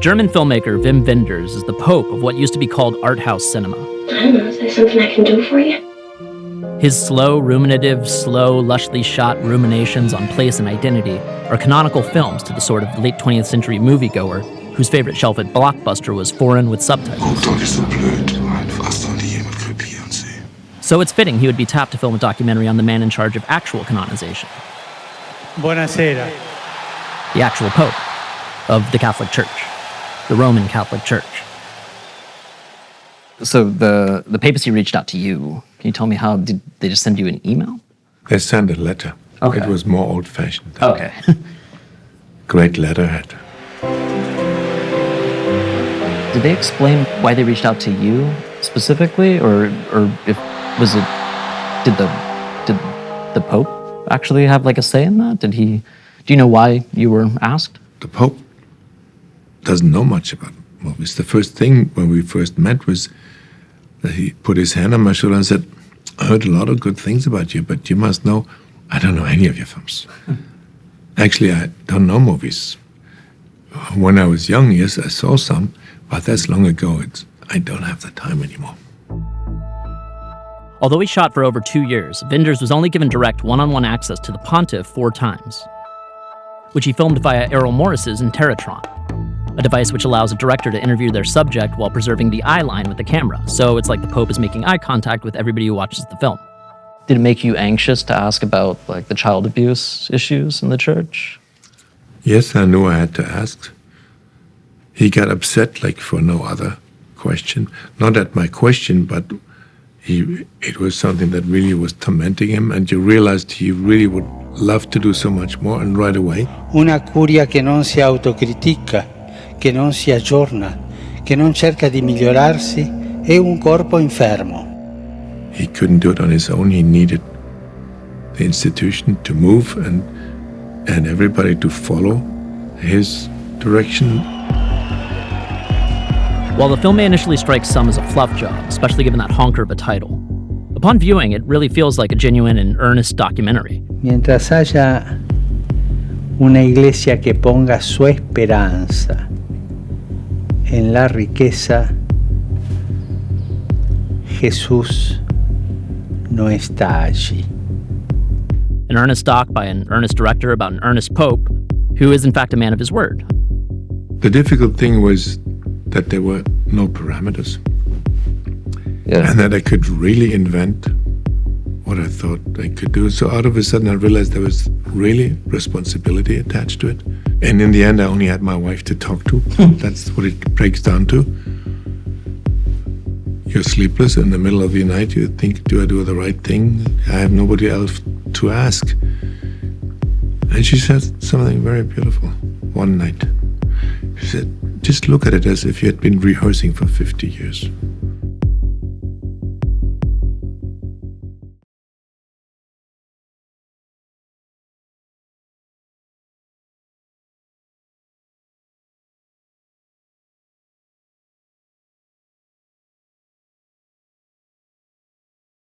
German filmmaker Wim Wenders is the pope of what used to be called art house cinema. I don't know, is there something I can do for you? His slow, ruminative, lushly shot ruminations on place and identity are canonical films to the sort of late 20th century moviegoer whose favorite shelf at Blockbuster was foreign with subtitles. So it's fitting he would be tapped to film a documentary on the man in charge of actual canonization. Buonasera. The actual pope of the Catholic Church, the Roman Catholic Church. So the papacy reached out to you. Can you tell me how? Did they just send you an email? They sent a letter. Okay. It was more old-fashioned. Okay. Great letterhead. Did they explain why they reached out to you specifically, or if was it did the Pope actually have like a say in that? Do you know why you were asked? The Pope doesn't know much about movies. The first thing when we first met was that he put his hand on my shoulder and said, "I heard a lot of good things about you, but you must know I don't know any of your films. Actually, I don't know movies. When I was young, yes, I saw some, but that's long ago. I don't have the time anymore." Although he shot for over 2 years, Wenders was only given direct one-on-one access to the pontiff 4 times, which he filmed via Errol Morris's Interatron, a device which allows a director to interview their subject while preserving the eye line with the camera. So it's like the Pope is making eye contact with everybody who watches the film. Did it make you anxious to ask about like the child abuse issues in the church? Yes, I knew I had to ask. He got upset like for no other question. Not at my question, but it was something that really was tormenting him, and you realized he really would love to do so much more, and right away. Una curia che non si autocritica, che non si aggiorna, che non cerca di migliorarsi, è un corpo infermo. He couldn't do it on his own. He needed the institution to move and everybody to follow his direction. While the film may initially strike some as a fluff job, especially given that honker of a title, upon viewing, it really feels like a genuine and earnest documentary. Mientras haya una iglesia que ponga su esperanza en la riqueza, Jesús no está allí. An earnest doc by an earnest director about an earnest pope, who is in fact a man of his word. The difficult thing was that there were no parameters. Yeah. And that I could really invent what I thought I could do. So out of a sudden I realized there was really responsibility attached to it. And in the end I only had my wife to talk to. That's what it breaks down to. You're sleepless in the middle of the night. You think, do I do the right thing? I have nobody else to ask. And she said something very beautiful one night. She said, just look at it as if you had been rehearsing for 50 years.